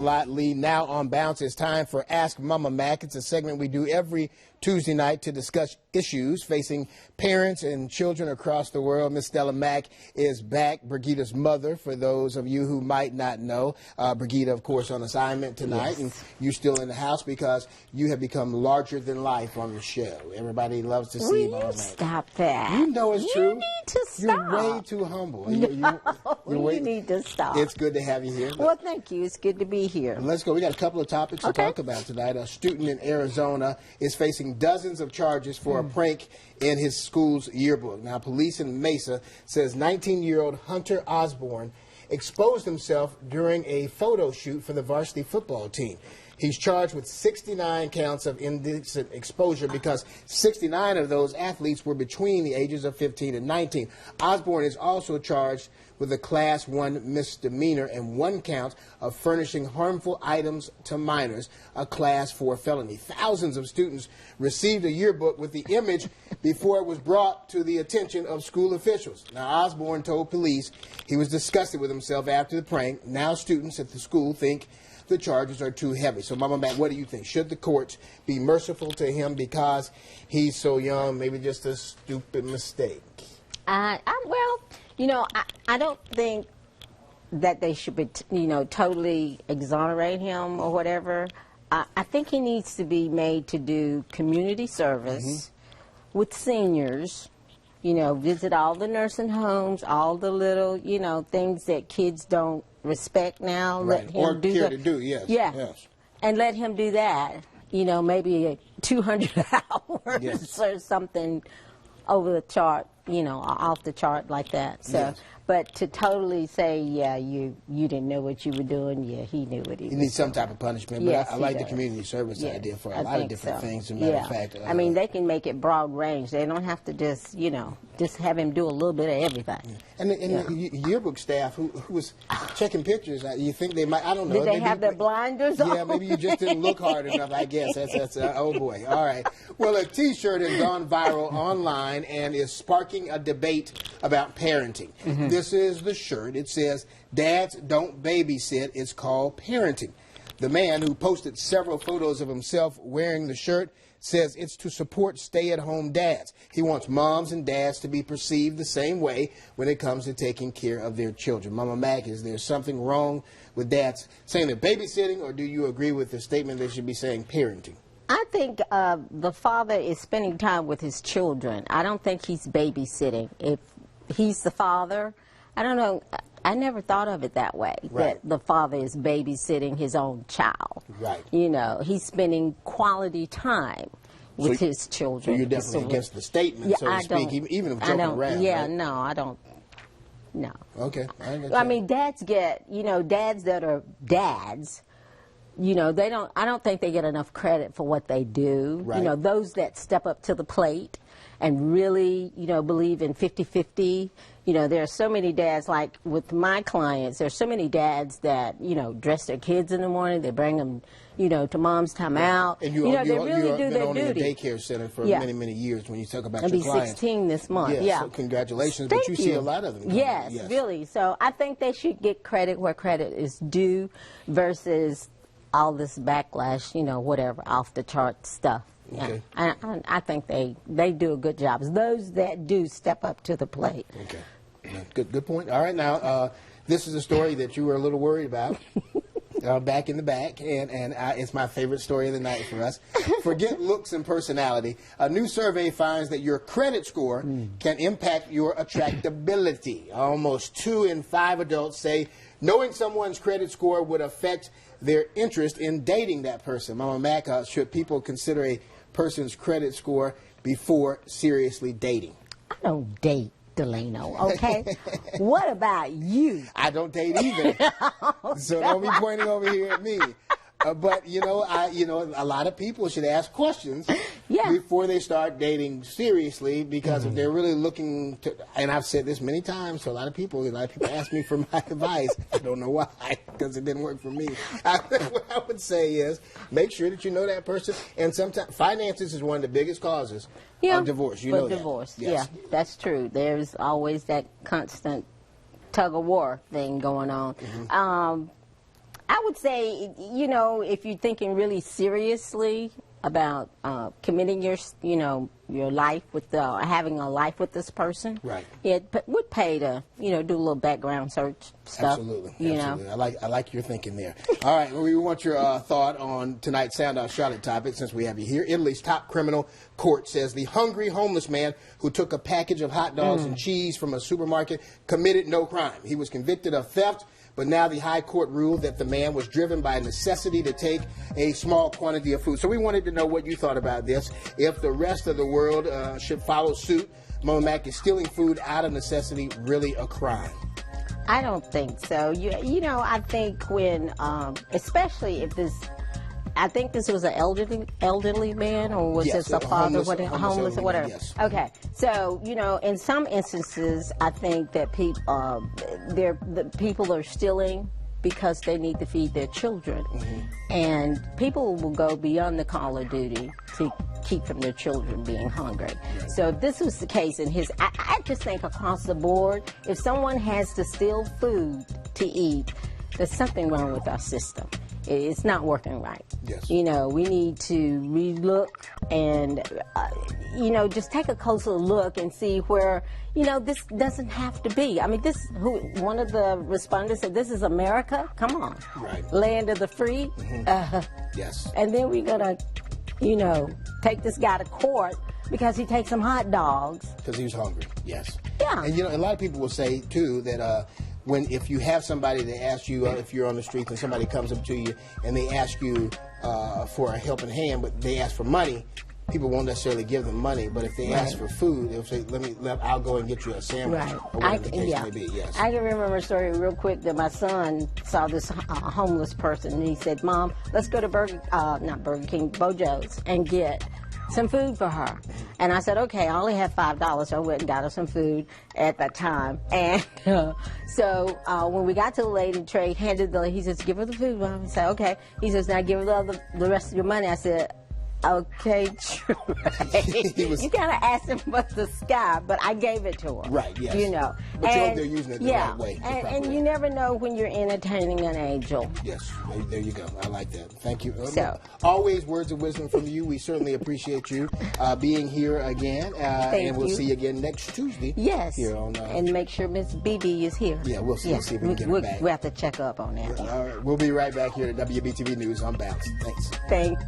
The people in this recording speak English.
Lee. Now on Bounce, it's time for Ask Mama Mack. It's a segment we do every Tuesday night to discuss issues facing parents and children across the world. Miss Stella Mack is back, Brigida's mother, for those of you who might not know. Brigida, of course, on assignment tonight, and you're still in the house because you have become larger than life on the show. Everybody loves to see Mama Mack. Stop that. You know it's true. You need to stop. You're way too humble. You need to stop. It's good to have you here. Well, thank you. It's good to be here. Let's go. We got a couple of topics to talk about tonight. A student in Arizona is facing dozens of charges for a prank in his school's yearbook. Now, police in Mesa says 19-year-old Hunter Osborne exposed himself during a photo shoot for the varsity football team. He's charged with 69 counts of indecent exposure because 69 of those athletes were between the ages of 15 and 19. Osborne is also charged with a Class 1 misdemeanor and 1 count of furnishing harmful items to minors, a Class 4 felony. Thousands of students received a yearbook with the image before it was brought to the attention of school officials. Now, Osborne told police he was disgusted with himself after the prank. Now students at the school think the charges are too heavy. So, Mama Mack, what do you think? Should the courts be merciful to him because he's so young, maybe just a stupid mistake? Well, you know, I don't think that they should be, totally exonerate him or whatever. I think he needs to be made to do community service with seniors, visit all the nursing homes, all the little, things that kids don't respect now. Right. Let him or do care to do, yes. Yeah. Yes. And let him do that, maybe 200 hours or something over the chart, off the chart like that. So, but to totally say, yeah, you didn't know what you were doing, yeah, he knew what he was doing. Needs some type of punishment, but Yes, I like the community service idea for a lot of different things, as a matter of fact. I mean, they can make it broad range. They don't have to just, just have him do a little bit of everything. And the yearbook staff who was checking pictures, you think they might, I don't know. Did they have their blinders on? Yeah, maybe you just didn't look hard enough, I guess. That's oh boy. All right. Well, a T-shirt has gone viral online and is sparking a debate about parenting. This is the shirt. It says, "Dads don't babysit. It's called parenting." The man, who posted several photos of himself wearing the shirt, says it's to support stay-at-home dads. He wants moms and dads to be perceived the same way when it comes to taking care of their children. Mama Mack, is there something wrong with dads saying they're babysitting, or do you agree with the statement they should be saying parenting? I think the father is spending time with his children. I don't think he's babysitting. If he's the father, I don't know. I never thought of it that way, that the father is babysitting his own child. Right. He's spending quality time with his children. So you're definitely against the statement, so to speak, even if joking around. Yeah, right? no, I don't. No. Okay. I mean, dads get, dads that are dads, they don't, I don't think they get enough credit for what they do. Right. Those that step up to the plate and really, believe in 50-50. There are so many dads, like with my clients, there's so many dads that, dress their kids in the morning, they bring them, to mom's time out. And they really do their owning duty. a daycare center for many, many years when you talk about your clients. I'll be 16 this month, So congratulations, Thank but you see a lot of them. Yes, really. So I think they should get credit where credit is due versus all this backlash, whatever, off the chart stuff. Okay. I think they do a good job. It's those that do step up to the plate. Okay. Good point. All right, now, this is a story that you were a little worried about. Back in the back, and it's my favorite story of the night for us. Forget looks and personality. A new survey finds that your credit score can impact your attractability. Almost 2 in 5 adults say knowing someone's credit score would affect their interest in dating that person. Mama Mack, should people consider a person's credit score before seriously dating? I don't date, Delano, okay? What about you? I don't date either. So don't be pointing over here at me. But a lot of people should ask questions before they start dating seriously, because if they're really looking to, and I've said this many times to a lot of people ask me for my advice. I don't know why, because it didn't work for me. What I would say is make sure that you know that person, and sometimes finances is one of the biggest causes of divorce. You know that. Divorce, yes. That's true. There's always that constant tug of war thing going on. I would say, you know, if you're thinking really seriously about committing your life with having a life with this person, right? It would pay to do a little background search stuff. Absolutely, you absolutely. know. I like your thinking there. All right, well, we want your thought on tonight's Sound Out Charlotte topic since we have you here. Italy's top criminal court says the hungry homeless man who took a package of hot dogs and cheese from a supermarket committed no crime. He was convicted of theft. But now the high court ruled that the man was driven by necessity to take a small quantity of food. So we wanted to know what you thought about this. If the rest of the world should follow suit, Mack, is stealing food out of necessity really a crime? I don't think so. You know, I think when, especially if this, I think this was an elderly man, or was this a father, homeless or whatever? Yes. Okay, so in some instances, I think that people are stealing because they need to feed their children, and people will go beyond the call of duty to keep from their children being hungry. So if this was the case in I just think across the board, if someone has to steal food to eat, there's something wrong with our system. It's not working right. Yes. We need to relook and, just take a closer look and see where, this doesn't have to be. I mean, one of the respondents said, this is America? Come on. Right. Land of the free? Yes. And then we're going to, take this guy to court because he takes some hot dogs. Because he was hungry, yes. Yeah. And, a lot of people will say, too, that if you have somebody that asks you if you're on the street and somebody comes up to you and they ask you for a helping hand, but they ask for money, people won't necessarily give them money. But if they ask for food, they'll say, I'll go and get you a sandwich, right. or whatever the case may be. Yes. I can remember a story real quick that my son saw this homeless person, and he said, Mom, let's go to Bojo's and get some food for her. And I said, okay, I only have $5, so I went and got her some food at that time. And so when we got to the lady, Trey he says, give her the food, Mom. I said, okay. He says, now give her the rest of your money. I said, okay, Trey. You kind of asked him for the sky, but I gave it to her. Right, yes. But you hope they're using it the right way. And you never know when you're entertaining an angel. Yes, there you go. I like that. Thank you. Always words of wisdom from you. We certainly appreciate you being here again. And we'll see you again next Tuesday. Yes. Here on, and make sure Miss BB is here. Yeah, we'll see. We'll see if we can get her back. We'll have to check up on that. All right. We'll be right back here at WBTV News on Bounce. Thanks.